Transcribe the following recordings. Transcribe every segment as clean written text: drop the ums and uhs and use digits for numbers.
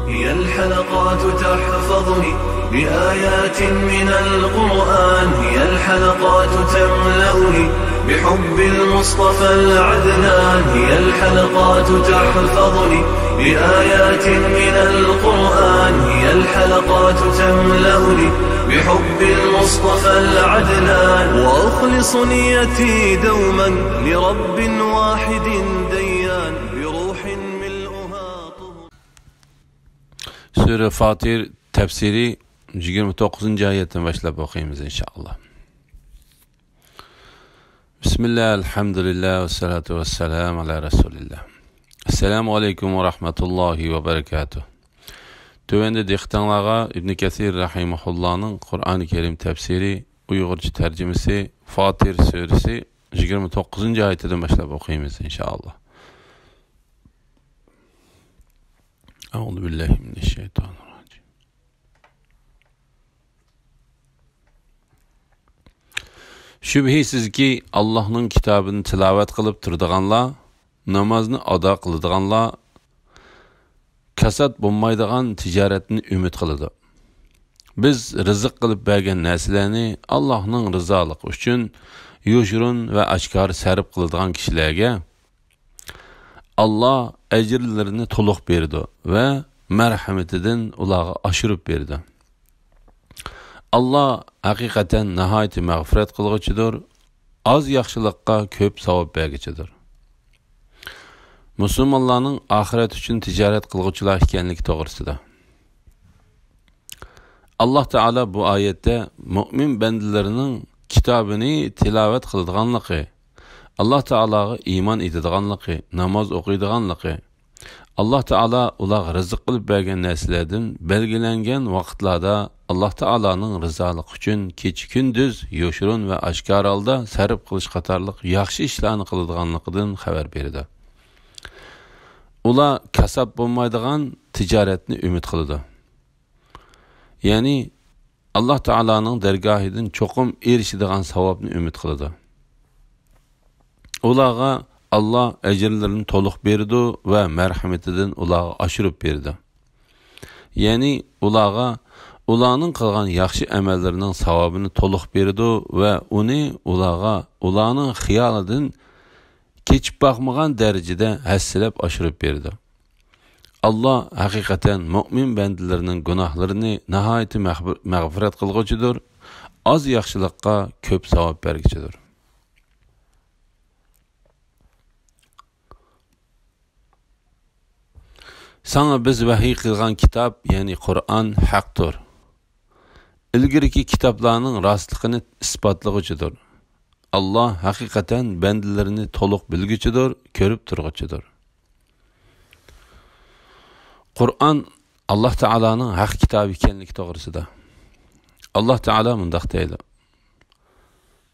هي الحلقات تحفظني بآيات من القرآن، هي الحلقات تملأني بحب المصطفى العدنان، هي الحلقات تحفظني بآيات من القرآن، هي الحلقات تملأني بحب المصطفى العدنان، وأخلص نيتي دوما لرب واحد ديان بروح ملؤها طهور. Sure Fatir tefsiri 29. ayetten başlayıp okuyayım inşallah. Bismillah, elhamdülillah ve salatu ve selamu ala Resulillah. Esselamu aleyküm ve rahmetullahi ve berekatuhu. Tövende dehtanlağa İbn Kesir rahimahullah'ın Kur'an-ı Kerim tefsiri Uygurca tercümesi Fatir suresi 29. ayetinden başlayıp okuyayım inşallah. Euzubillahimineşşeytanirracim. Şübhisiz ki Allah'ın kitabını tilavet kılıp turduğanlar, namazını ada kılıdığanlar, kasat bulmaydigan ticaretini ümit kılıdı. Biz rızık kılıp bergen neslerini Allah'ın rızalık üçün yoşurun ve açkar serip kılıdığan kişilerge Allah ecirlerini toluk berdi ve merhametidin ulağı aşırıp berdi. Allah hakikaten nihayeti mağfiret kılgıçıdır, az yaxşılıkka köp savab bergiçidir. Müslümanların ahiret için ticaret kılgıçılar ikenligi toğrısıda. Allah Teala bu ayette mümin bendilerinin kitabını tilavet kıldıganlığı, Allah Teala'ga iman edidiganlığı, namaz okuydiganlığı, Allah Teala ular rızık kılıp bergen neslerden belgilengen vaqtlarda Allah Teala'nın rızalık üçün keç gündüz yoşurun ve aşkar alda sarıp kılış qatarlıq yaxşı işlerini kılıdığanlıqdan haber berdi. Ular kasap bulmaydigan ticaretini ümit kılıdı. Yani Allah Teala'nın dergahidin çokum erişidigan savabını ümit kılıdı. Ulağa Allah ecirlerini toluk berdi ve merhametidin ulağa aşırıp berdi. Yani ulağa ulağının kılgan yaxşı emellerinin savabını toluk berdi ve onu ulağının xiyalidin keçip bakmagan derecede hesselep aşırıp berdi. Allah hakikaten mümin bendilerinin günahlarını nihayeti mağfiret kılgıcıdır, az yaxşılıkka köp savab bergiçidir. Sana biz vahiy kılgan kitap, yani Kur'an haktır. İlgiriki kitaplarının rastlıkını ispatlıgıcıdır. Allah hakikaten bendilerini toluk bilgiçidir, körüp turguçudur. Kur'an Allah Teala'nın hak kitabı ikenligi toğrısıda. Allah Teala mundaq deydi.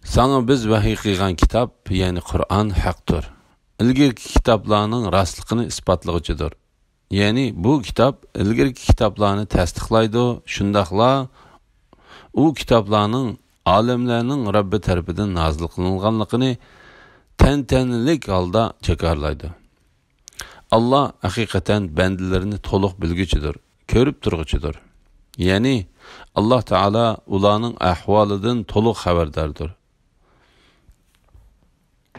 Sana biz vahiy kılgan kitap, yani Kur'an haktır. İlgiriki kitaplarının rastlıkını ispatlıgıcıdır. Yani bu kitap ilgirki kitaplarını tasdiqlaydi, şundaqla u kitaplarının alemlerinin Rabbi tarafından nazil kılınganlıqını tentenilik halda çekarlaydı. Allah hakikaten bendilerini toluk bilgiçidir, körüp turguçudur. Yani Allah Teala ulanın ahvalidin toluk haberdardır.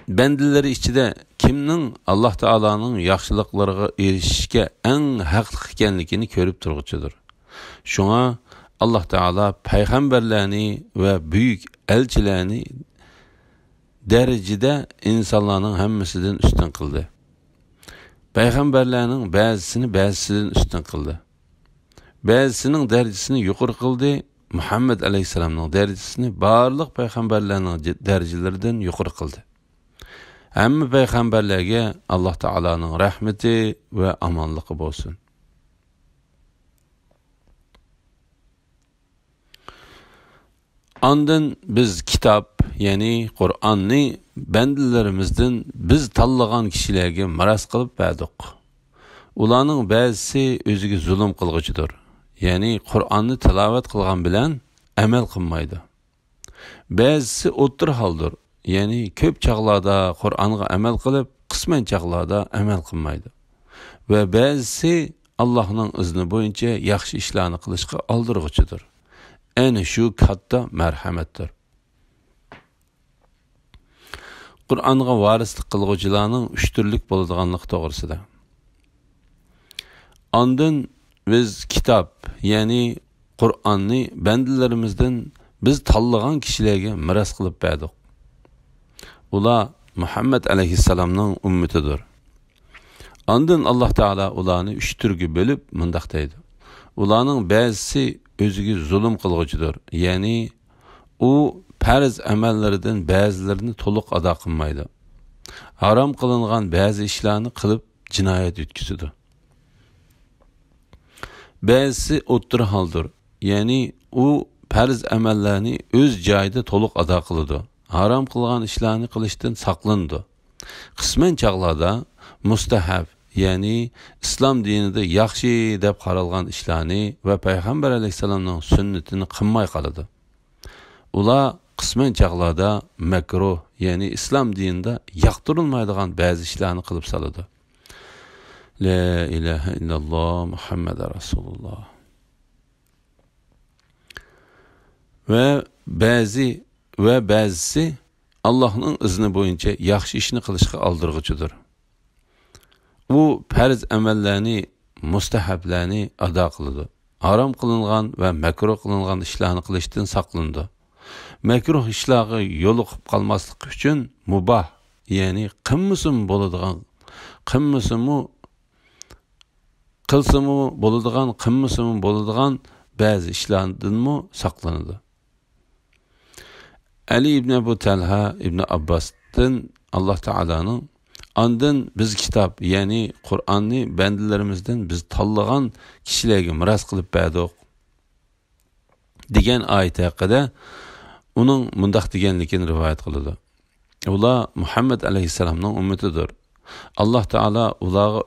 Bendileri içinde kimnin Allah Teala'nın yaxşılıklarına erişişke en haqlıq ekenligini körüp turguçudur. Şuna Allah Teala peygamberlerini ve büyük elçilerini derecede insanların hemmesinden üstün kıldı. Peygamberlerinin bazısından üstün kıldı. Bazısının derecesini yukarı kıldı. Muhammed Aleyhisselam'ın derecesini barlıq peygamberlerinin derecelerden yukarı kıldı. Hem peygamberlerge Allah Teala'nın rahmeti ve amanlığı olsun. Ondan biz kitap, yani Kur'an'ı bendilerimizden biz tanlagan kişilerge maras kılıp verdik. Ulanın bazısı özüge zulüm kılgıcıdır. Yani Kur'an'ı tilavet kılgan bilen amel kılmaydı. Bazısı otur haldır. Yani köp çağlarda Kur'an'a amel kılıp, kısmen çağlarda amel kılmaydı. Ve bazısı Allohning izni bo'yicha yaxshi ishlarni qilishga oldirg'uchidir. Ana shu katta marhamatdir. Qur'onga varislik qilguvchilarning 3 turlik bo'ladiganligi to'g'risida. Ondan biz kitob, ya'ni Qur'onni bandalarimizdan biz tanlagan kishilarga miras qilib berdik. Ular Muhammad alayhissalomning ummatidir. Ondan Alloh taolo ularni 3 turga bo'lib mundaq deydi. Ularning ba'zisi o'ziga zulm qilguvchidir. Ya'ni u farz amallaridan ba'zilarini to'liq ado qilmaydi. Harom qilingan ba'zi ishlarni qilib jinoyat yetkazadi. Ba'zisi o'ttir holdir. Ya'ni u farz amallarni o'z joyida to'liq ado qiladi. Harom qilgan ishlarni qilishdan saqlanadi. Qisman chaqlarda mustahab, ya'ni islom dinida yaxshi deb qaralgan ishlarni va payg'ambar alayhisalomning sunnatini qilmay qoladi. Ular qisman chaqlarda makruh, ya'ni islom dinida yoqtirilmaydigan ba'zi ishlarni qilib soladi. La ilaha illalloh Muhammad rasululloh. Va ba'zisi Allohning izni bo'yicha yaxshi ishni qilishga oldirg'uchidir. U farz amallarni, mustahablarni ado qiladi. Harom qilingan va makruh qilingan ishlarni qilishdan saqlanadi. Makruh ishlarga yo'liqib qolmaslik uchun mubah, ya'ni qilmasam bo'ladigan, qilmasam bo'ladigan ba'zi ishlardanmi saqlanadi. Ali ibn Abu Talha ibn Abbas'dan Alloh taolaning ondan biz kitob, ya'ni Qur'onni bandalarimizdan biz tanlagan kishilarga miras qilib berdik degan oyat haqida uning mundaq deganligini rivoyat qiladi. Ular Muhammad alayhissalomning ummatidir. Alloh taolo ularga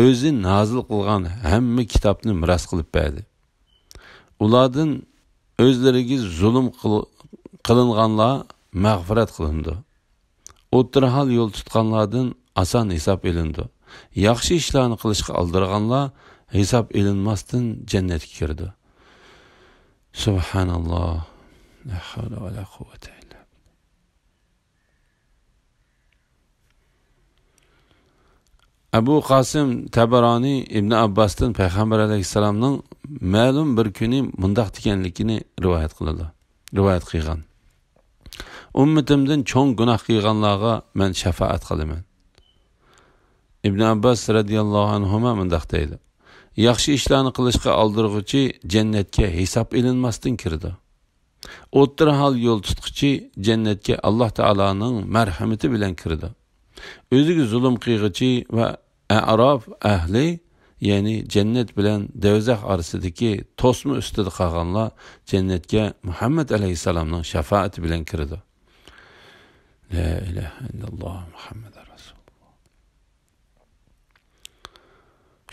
o'zi nozil qilgan hamma kitobni miras qilib berdi. Ulardan o'zlariga zulm qilinganlar mag'firat qilindi. O'tirhal yo'l tutganlardan asan hisob elindi. Yaxshi ishlarni qilishga oldirganlar hisob elinmasdan jannatga kirdi. Subhanalloh. La havla va la quvvata illa billah. Abu Qasim Tabarani ibn Abbas'dan payg'ambar alayhissalomning ma'lum bir kuni mundaq deganligini rivoyat qilgan. Ummatimdan cho'ng gunoh qilganlarga men shafaat qilaman. Ibn Abbas radhiyallohu anhu mundaq deydi. Yaxshi ishlarni qilishga oldirg'uchi jannatga hisob elinmasdan kirdi. O'tirhal yo'l tutquchi jannatga Alloh taolaning marhamati bilan kirdi. O'ziga zulm qilg'uchi va a'rof ahli, ya'ni jannat bilan do'zax orasidagi to'sma ustida qolganlar jannatga Muhammad alayhissalomning shafaati bilan kirdi. La ilaha illalloh Muhammad rasululloh.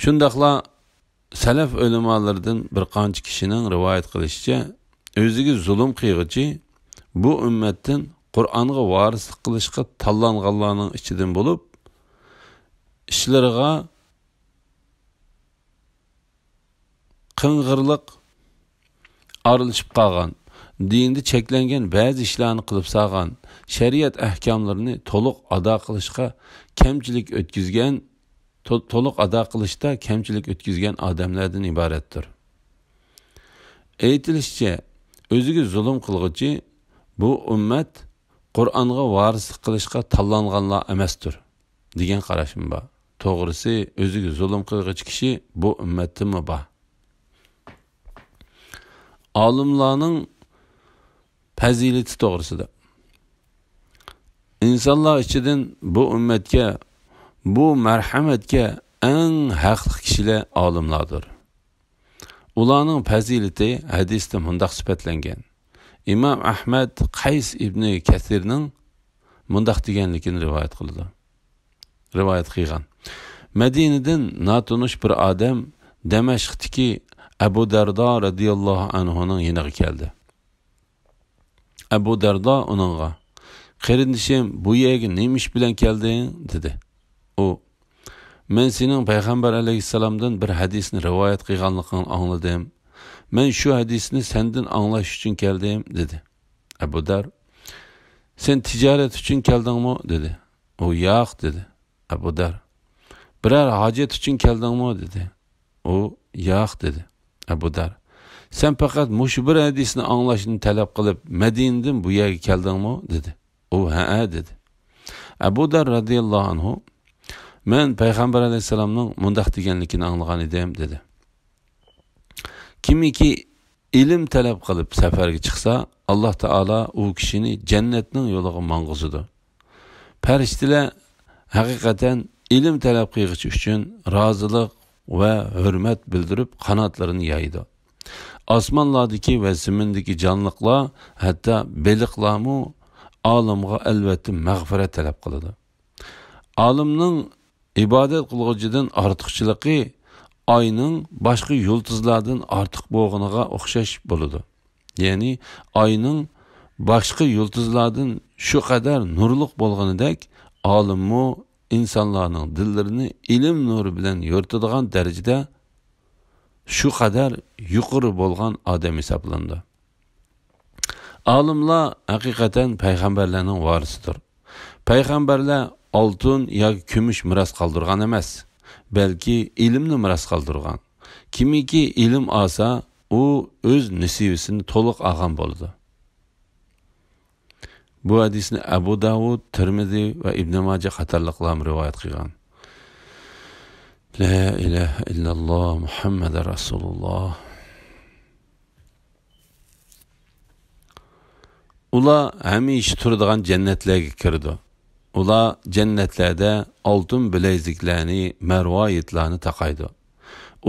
Shundaqla salaf ulamolardan bir qancha kishining rivoyat qilishicha, o'ziga zulm qilg'uchi bu ummatdan Qur'onga varislik qilishga tanlanganlarning ichidan bo'lib, ishlariga qing'irliq aralashib qolgan, dinda cheklangan ba'zi ishlarni qilib solgan, shariat ahkomlarini to'liq ado qilishda kamchilik o'tkazgan odamlardan iboratdir. Aytilishicha, o'ziga zulm qilg'uchi bu ummat Qur'onga varislik qilishga tanlanganlar emasdir degan qarashim bor. To'g'risi, o'ziga zulm qilg'uchi kishi bu ummatdanmi bor. Olimlarning fazilati to'g'risida. İnsanlar ichidan bu ummatga, bu marhamatga eng haqli kishilar olimlardir. Ularning fazilati hadisda mundaq sifatlangan. İmam Ahmad Qays ibn Kasirning mundaq deganligini rivoyat qilgan. Madinadan notanish bir odam Damashqdagi Abu Dardo radhiyallohu anhuning yoniga keldi. Abu Dardo uningga: "Qarindishim, bu yerga nima ish bilan kelding?" dedi. U: men sening payg'ambar alayhissalomdan bir hadisni rivoyat qilganligingni angladim. Men shu hadisni sendan anglash uchun keldim, dedi. Abu Dar, sen tijorat uchun keldingmi, dedi. U yo'q, dedi. Abu Dar, biror hojat uchun keldingmi, dedi. U yo'q, dedi. Abu Dar, sen faqat mushu bir hadisni anglashni talab qilib Madinadan bu yerga keldingmi, dedi. U ha, dedi. Abu Dar radhiyallohu anhu, men payg'ambar alayhissalomning mundaq deganligini anglagan edim, dedi. Kimiki ilm talab qilib safarga chiqsa, Alloh taolo u kishini jannatning yo'liga mang'izadi. Farishtalar haqiqatan ilm talab qilg'ichi uchun rozilik va hurmat bildirib qanotlarini yaydi. Osmonlardagi va zimindagi jonliqlar, hatto beliqlarmu olimga albatta mag'firat talab qiladi. Olimning ibodat qilg'uchidan ortiqchiligi oyning boshqa yulduzlardan ortiq bo'lganiga o'xshash bo'ladi. Ya'ni oyning boshqa yulduzlardan shu qadar nurliq bo'lganidek, olimmu insonlarning dillarini ilm nuri bilan yo'rtadigan darajada shu qadar yuqori bo'lgan odam hisoblandi. Olimlar haqiqatan payg'ambarlarning varisidir. Payg'ambarlar oltin yoki kumush miros qoldirgan emas, balki ilmni miros qoldirgan. Kimiki ilm olsa, u o'z nasibasini to'liq olgan bo'ladi. Bu hadisni Abu Davud, Tirmizi va Ibn Majah qatorliqlar rivoyat qilgan. La ilaha illalloh Muhammad Rasululloh. Ular hamisha turadigan jannatlarga kirdi. Ular jannatlarda oltin bileziklarni, marvoyitlarni taqaydi.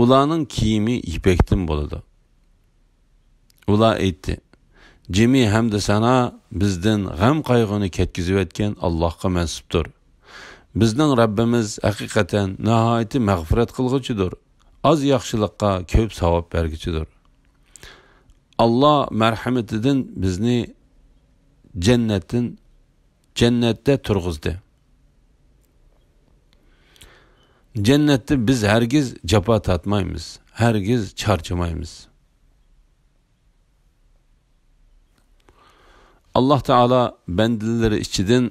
Ularning kiyimi ipekdan bo'ladi. Ular aytdi: "Jami hamd sana bizdan g'am qayg'uni ketkizib etgan Allohga mansubdir. Bizning Rabbimiz haqiqatan nihoyat mag'firat qilg'uchidir. Az yaxshilikqa ko'p savob berguchidir. Alloh marhamatidan bizni jannatda turg'izdi. Jannatda biz hargiz jafo tatmaymiz, hargiz charchamaymiz." Alloh taolo bandalari ichidan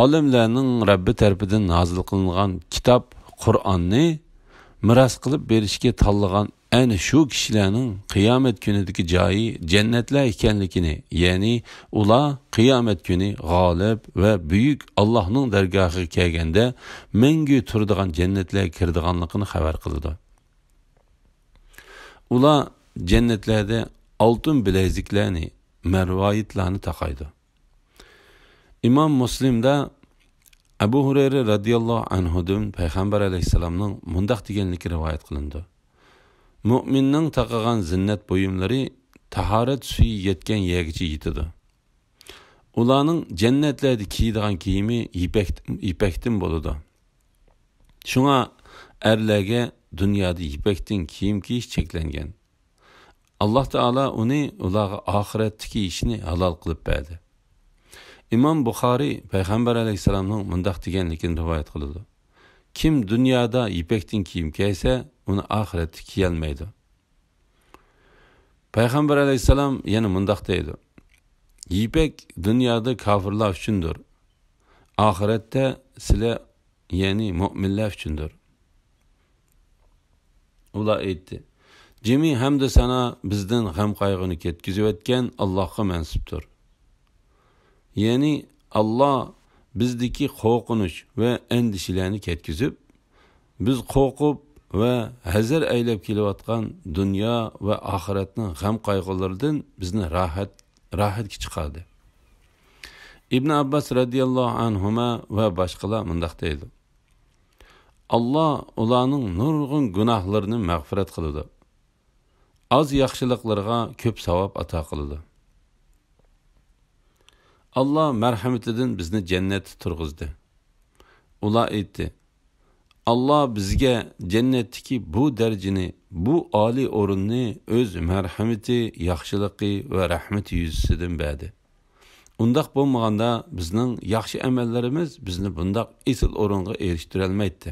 olimlarning Rabbi tarafidan nozil qilingan kitob Qur'onni miros qilib berishga tanlagan ana shu kishilarning qiyomat kunidagi joyi jannatlar ekanligini, ya'ni ular qiyomat kuni g'olib va buyuk Allohning dargohiga kelganda mangu turadigan jannatlarga kiradiganligini xabar qildi. Ular jannatlarda oltin bileziklarni, marvoyitlarni taqaydi. İmam Muslim'da Abu Hurayra radhiyallohu anhudan payg'ambar alayhissalomning mundaq deganligi rivoyat qilindi. Mu'minning taqagan zinnat buyumlari tahorat suyi yetgan yergacha yetadi. Ularning jannatlarda kiydigan kiyimi ipakdan bo'ladi. Shunga erlarga dunyoda ipakdan kiyim kiyish cheklangan. Alloh taolo uni ularga oxiratdagi ishni halol qilib berdi. İmam Buxoriy payg'ambar alayhissalomning mundaq deganligini rivoyat qiladi. Kim dunyoda ipakdan kiyim kiysa, uni oxiratda kiyolmaydi. Payg'ambar alayhissalom yana mundaq deydi: "Ipak dunyoda kofirlar uchundir. Oxiratda sizlar, ya'ni mu'minlar uchundir." Ular aytdi: "Jami hamd sana bizdan g'am qayg'uni ketkizib etgan Allohga mansubdir." Ya'ni Allah bizdeki qo'rqinish va endişelerini ketkizib, biz qo'rqib va hazar aylab kelayotgan dunyo va oxiratning g'am qayg'ularidan bizni rohatga chiqardi. Ibn Abbas radhiyallohu anhuma va boshqalar mundaq deydi: Allah ularning nurg'un gunohlarini mag'firat qiladi. Az yaxshiliklarga ko'p savob ato qiladi. Allah merhametinden bizni cennette turg'izdi. Ular aytdi: Allah bizga cennetteki bu dercini, bu ali o'rinni o'z merhameti, yaxshiligi va rahmeti yuzasidan berdi. Undaq bo'lmaganda bizning yaxshi amallarimiz bizni bundaq esil o'ringa erishtirolmaydi.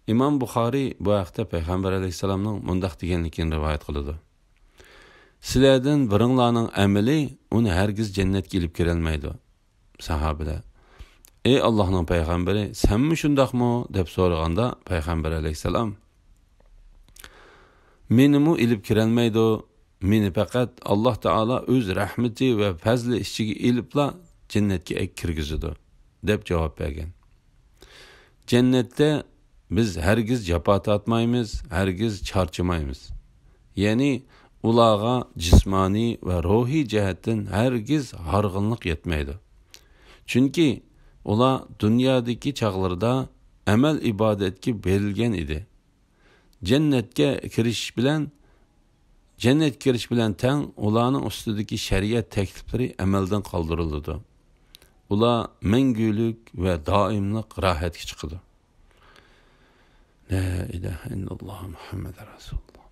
İmam Buxoriy bu haqda Payg'ambar alayhissalomning mundaq deganligini rivoyat qiladi. Sizlardan biringlarning amali uni hargiz jannatga ilib kirolmaydi. Sahobalar: "Ey Allohning payg'ambari, senmi shundaqmi?" deb so'raganda Payg'ambar alayhissalom: "Menimi ilib kirolmaydi, meni faqat Alloh taolo o'z rahmati va fazli ichiga ilibla jannatga kirgizadi" deb javob bergan. Jannatda biz hargiz jafo tortmaymiz, hargiz charchamaymiz. Ya'ni ularga jismoniy va ruhiy jihatdan hargiz harg'inlik yetmaydi. Chunki ular dunyodagi chaqlarda amal ibodatga berilgan edi. Jannatga kirish bilan tang ularning ustidagi shariat takliflari amaldan qoldiriladi. Ular mangulik va doimlik rohatga chiqadi. La ilaha illalloh Muhammad Rasululloh.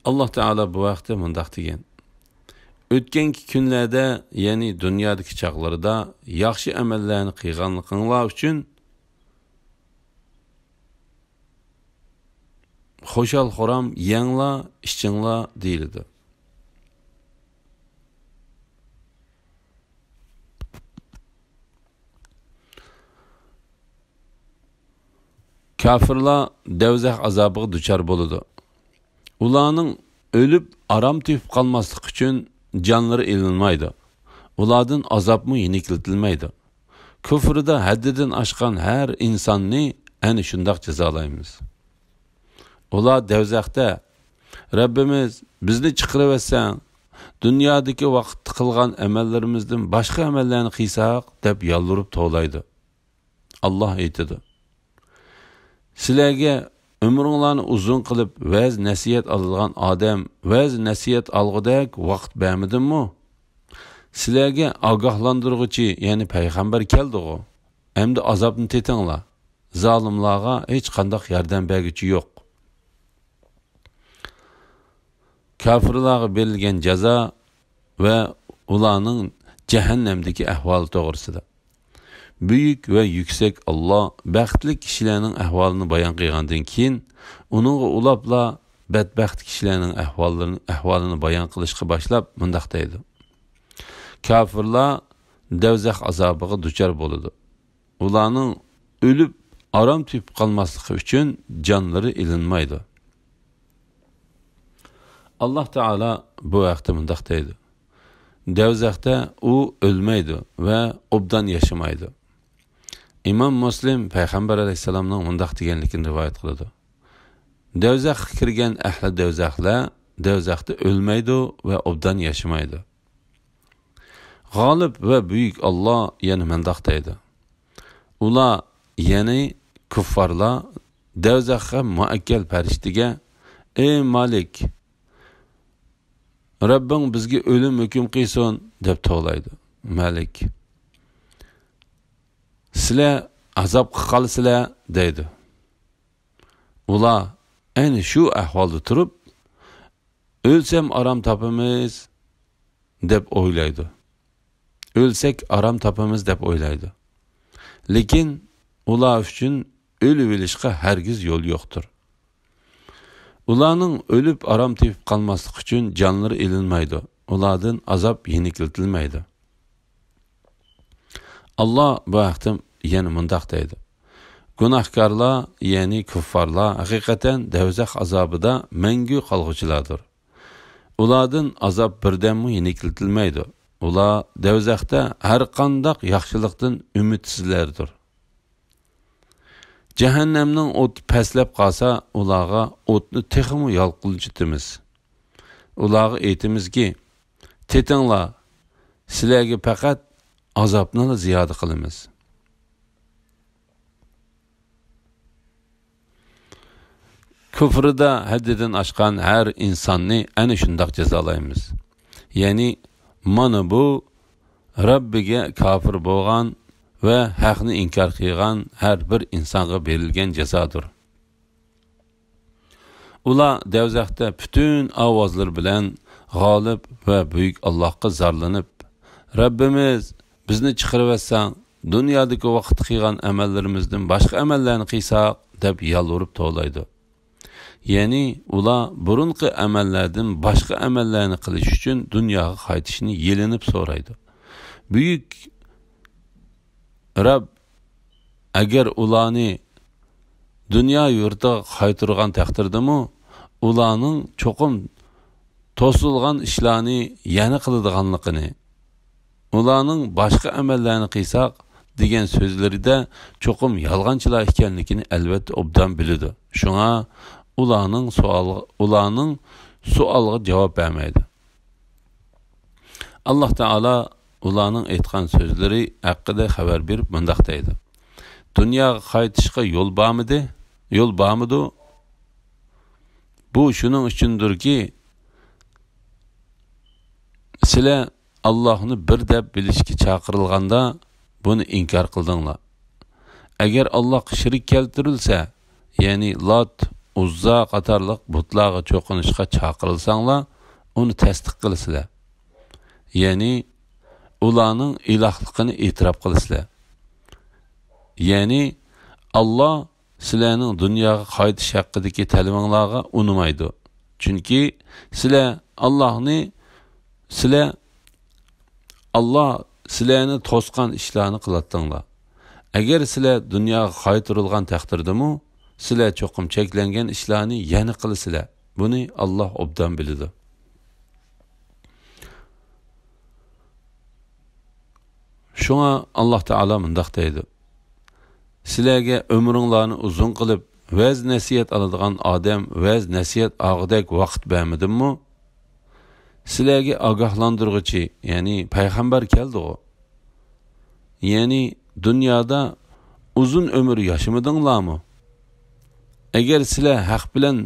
Alloh taolo bu vaqtda mundaq degan: "O'tganki kunlarda, ya'ni dunyodagi chaqlarda yaxshi amallarni qilganliginglar uchun xo'shal-xuram yenglar, ichinglar" deyildi. Kafirlar devzah azobiga duchor bo'ladi. Ularning o'lib aram tepib qolmaslik uchun jonlari ilinmaydi. Ulardan azobmi yenikiltilmaydi. Kufrida haddidan oshgan har insonni ana shundoq jazolaymiz. Ular devzahda: "Rabbimiz, bizni chiqaraversan, dunyodagi vaqtda qilgan amallarimizdan boshqa amallarni qilsak" deb yolvorib to'laydi. Alloh aytadi: "Sizlarga umringlarni uzun qilib vaz nasihat olgan odam vaz nasihat olgudak vaqt bermidimmi? Sizlarga ogohlantiruvchi, ya'ni payg'ambar keldi-ku. Endi azobni tetinglar. Zolimlarga hech qanday yordam berguchi yo'q." Kafirlarga berilgan jazo va ularning jahannamdagi ahvoli to'g'risida Büyük ve yüksek Allah bəxtli kişilərin əhvalını bayan qıyğandan keyin onunla ulapla bədbəxt kişilərin əhvalını bayan qılışqa başlap mındaq deydi: "Kafirlar devzəx azabıga duçar boludu. Ularning ölüb aram tepib qalmaslığı üçün canları ilinmaydı." Allah Teala bu vaqtda mındaq deydi: "Devzəxdə o ölməydi və obdan yaşamaydı." İmam Muslim Peygamber aleyhisselamның mundaq deganligini rivoyat qiladi: "Devzaxga kirgan ahli devzaxlar devzaxda ölməydi və obdan yaşamaydı." G'olib və büyük Allah yana mundaq deydi: "Ular, ya'ni kuffarlar devzaxga muakkal farishtaga: Ey Malik, Rabbing bizga o'lim hukm qilsin" deb to'laydi. Malik: "Sizlar azob qilsizlar" deydi. Ular ayni shu ahvolda turib, "O'lsam aram topamiz" deb o'ylaydi. O'lsak aram topamiz deb o'ylaydi. Lekin ular uchun o'lib olishga hargiz yo'l yo'qdir. Ularning o'lib aram tepib qalmaslik uchun jonlari ilinmaydi. Ulardan azob yenikiltilmaydi. Allah bu vaqtim yana mundaq deydi: "Gunohkorlar, ya'ni kuffarlar haqiqatan devzax azobida mangu qolg'uchilardir. Ulardan azob birdammi yenikiltilmaydi. Ular devzaxda har qanday yaxshilikdan umidsizlardir. Jahannamning o'ti paslab qolsa, ularga o'tni texmi yolqilchitimiz. Ularga aytamizki: Tetinglar, sizlarga faqat azobni ziyoda qilamiz." Kufrida haddidan oshgan har insonni ana shundoq jazolaymiz. Ya'ni mana bu Rabbiga kafir bo'lgan va haqni inkor qilgan har bir insonga berilgan jazodir. Ular devzaxda bütün ovozlar bilan g'olib va buyuk Allohga zarlanib: "Rabbimiz, bizni chiqaraversan, dunyodagi vaqt qilgan amallarimizdan boshqa amallarni qilsak deb yalvorib to'laydi. Ya'ni ular burunqi amallardan boshqa amallarni qilish uchun dunyoga qaytishni yelinib so'raydi. Buyuk Rab agar ularni dunyo yurtiga qaytargan taqdirdami, ularning cho'qim to'silgan ishlarni yana qiladiganligini, ularning boshqa amallarni qilsak degan so'zlarida cho'qim yolg'onchilar ekanligini albatta obdan biladi. Shunga ularning suolga javob bermaydi. Alloh taolo ularning aytgan so'zlari haqida xabar berib bundoq deydi: Dunyoga qaytishga yo'l bormidi? Yo'l bormidi? Bu shuning uchundirki, sizlar Allohni bir deb bilishga chaqirilganda buni inkor qildinglar. Agar Alloh shirik keltirilsa, ya'ni Lat, Uzza qatorliq butlarga cho'qinishga chaqirilsanglar, uni tasdiq qilasizlar. Ya'ni ularning ilohligini e'tirof qilasizlar. Ya'ni Alloh sizlarning dunyoga qaytish haqidagi talabinglarga unimaydi. Chunki Allah sizlarni to'sqan ishlarni qilatdinglar. Agar sizlar dunyoga qaytirilgan taqdirdami, sizlar cho'qim cheklangan ishlarni yana qilasizlar. Buni Alloh obdan biladi. Shunga Alloh taolo mundaq deydi: Sizlarga umringlarni uzun qilib, vaz nasihat oladigan odam vaz nasihat og'idek vaqt bermadimmi? Sizlarga ogohlantiruvchi, ya'ni payg'ambar keldi-ku. Ya'ni dunyoda uzun ömür yaşamadinglarmi? Agar sizlar haq bilan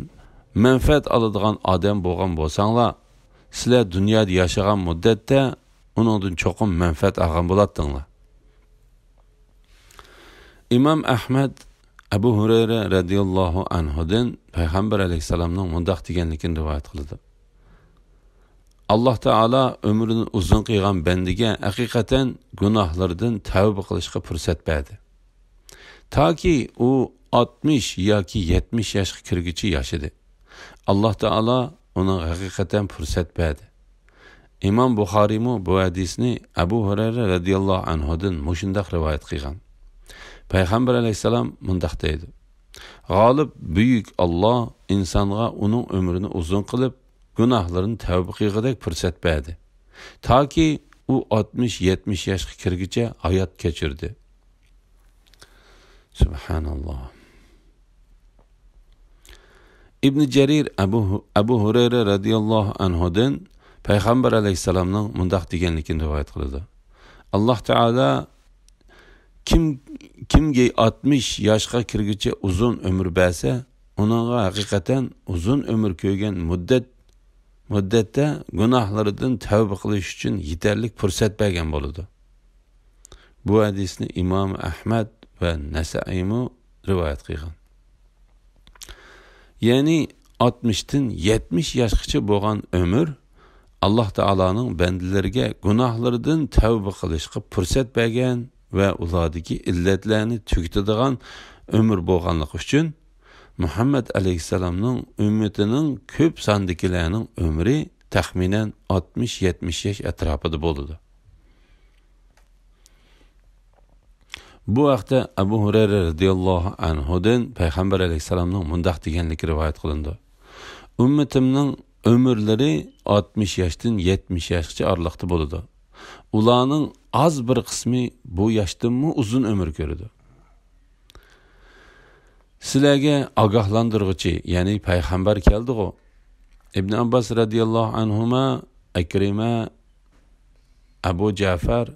manfaat oladigan odam bo'lgan bo'lsanglar, sizlar dunyoda yashagan muddatda uningdan cho'qim manfaat olgan bo'lardinglar. İmam Ahmad Abu Hurayra radhiyallohu anhudan Payg'ambar alayhisalomning mundaq deganligini rivoyat qildi. Alloh taolo ömrünü uzun qilgan bandiga haqiqatan gunohlardan tavba qilishga fursat berdi. Taki u 60 yoki 70 yoshga kirguchi yashadi. Alloh taolo uning haqiqatan fursat berdi. İmam Buxoriy bu hadisni Abu Hurayra radhiyallohu anhudan mushundaq rivoyat qilgan. Payg'ambar alayhisalom mundaq deydi: G'olib buyuk Alloh insonga uning umrini uzun qilib, gunohlarini tavba qilgudek fursat berdi. Taki u 60-70 yoshga kirguncha hayot kechirdi. Subhanalloh. İbn Jarir Abu Hurayra radhiyallohu anhudan Payg'ambar alayhisalomning mundaq deganligini rivoyat qildi. Alloh taolo kimga 60 yoshga kirguncha uzun umr bersa, uningga haqiqatan uzun umr ko'rgan muddatda gunohlaridan tavba qilish uchun yetarli fursat bergan bo'ladi. Bu hadisni İmam Ahmad va Nasai rivoyat qilgan. Ya'ni 60 dan 70 yoshgacha bo'lgan umr Alloh taoloning bandalariga gunohlaridan tavba qilishga fursat bergan va ulardagi illatlarni tugitadigan umr bo'lganligi uchun Muhammad alayhisalomning ummatining ko'p sondagilarning umri taxminan 60-70 yosh atrofida bo'ladi. Bu vaqtda Abu Hurayra radhiyallohu anhudan Payg'ambar alayhisalomning mundaq deganligi rivoyat qilindi: Ummatimning ömürleri 60 yaşdan 70 yaşgacha aralıqda bo'ladi. Ularning az bir qismi bu yaşdanmi uzun ömür ko'radi. Sizlarga ogohlantiruvchi, ya'ni payg'ambar keldi-ku. Ibn Abbas radhiyallohu anhuma, Akrima, Abu Ja'far,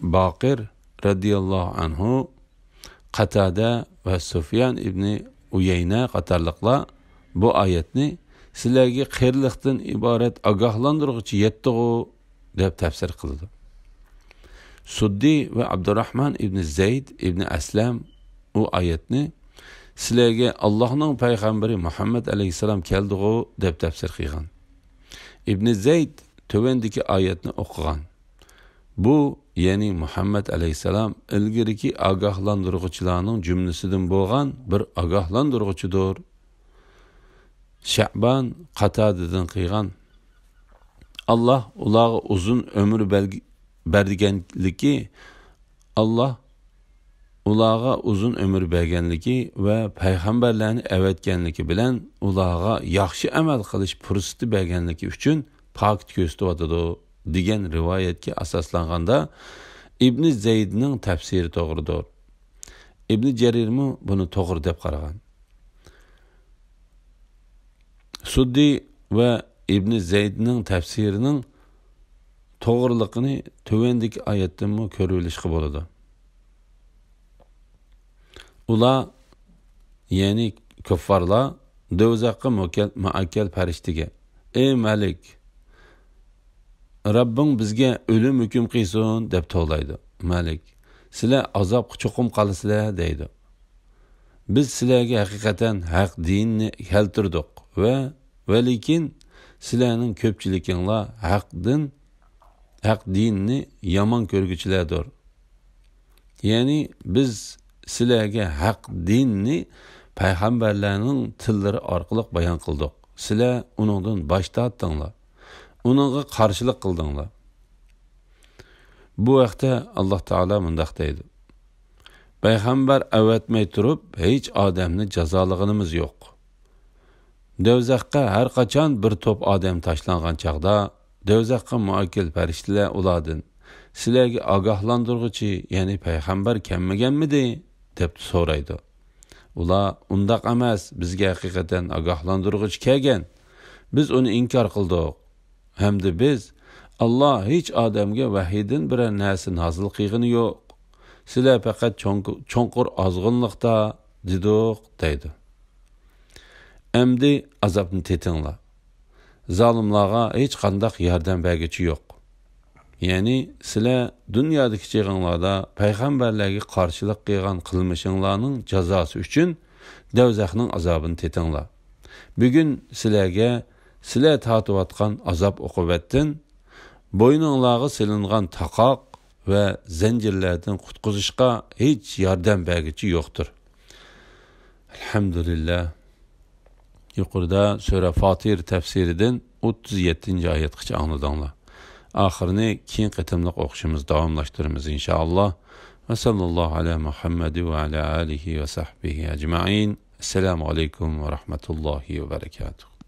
Baqir radhiyallohu anhu, Qatada va Sufyan ibn Uyayna qatorliqlar bu oyatni sizlarga qiyinlikdan iborat ogohlantiruvchi yetdi-ku deb tafsir qildi. Suddi va Abdurrahman ibn Zayd ibn Aslam u oyatni sizlarga Allohning payg'ambari Muhammad alayhisalom keldi-ku deb tafsir qilgan. Ibn Zayd tövendeki oyatni o'qigan. Bu, ya'ni Muhammad alayhissalom ilgiriki ogohlantiruvchilarning jumlasidan bo'lgan bir ogohlantiruvchidir. Sha'ban Qatadadan qilgan Allah ularga uzun ömür berganligi, Allah ularga uzun ömür berganligi va payg'ambarlarni avatganligi bilan ularga yaxshi amal qilish fursati berganligi uchun pok ko'rsatadi degan rivoyatga asoslanganda İbn Zeydning tafsiri to'g'ridir. İbn Jarirmi buni to'g'ri deb qaragan. Suddi va İbn Zeydning tafsirining to'g'riligini tövendeki oyatdan ko'rilishga bo'ladi. Ular, ya'ni kuffarlar do'zaxga muakkal farishtaga: "Ey Malik, Rabbing bizga o'lim hukm qilsin" deb to'laydi. Malik: "Sizlar azobga cho'qim qolasizlar" deydi. "Biz sizlarga haqiqatan haq dinni keltirdik va lekin sizlarning ko'pchiliginglar haq dinni yomon ko'rguchilardir." Ya'ni biz sizlarga haq dinni payg'ambarlarning tillari orqali bayon qildik. Sizlar uningdan bosh tortdinglar. Uningga qarshilik qildinglar. Bu vaqtda Alloh taolo mundaq deydi: "Payg'ambar avatmay turib, hech odamni jazolaganimiz yo'q. Do'zaxga har qachon bir to'p odam tashlangan chaqda, do'zaxga muakkil farishtalar ulardan: sizlarga ogohlantiruvchi, ya'ni payg'ambar kelmaganmidi deb so'raydi. Ular: undaq emas, bizga haqiqatan ogohlantiruvchi kelgan. Biz uni inkor qildik. Hamda biz Allah hech odamga vahiydan biror narsa nozil qilgani yo'q. Sizlar faqat cho'nqur ozg'inlikda dedik" deydi. Endi azobni tetinglar. Zolimlarga hech qanday yordam berguchi yo'q. Ya'ni sizlar dunyodagi cheg'inglarda payg'ambarlarga qarshilik qilgan qilmishinglarning jazosi uchun do'zaxning azobini tetinglar. Bugun sizlar tortayotgan azob uqubatdan bo'yninglarga silingan taqoq va zanjirlardan qutqizishga hech yordam berguchi yo'qdir. Alhamdulillah. Yuqorida Sura Fatir tafsiridan 37-oyatgacha angladinglar. Oxirini keyin qitimliq o'qishimiz davomlashtiramiz inshaalloh. Va sallallohu ala Muhammad va ala alihi va sahbihi ajma'in. Assalomu alaykum va rahmatullohi va barakatuh.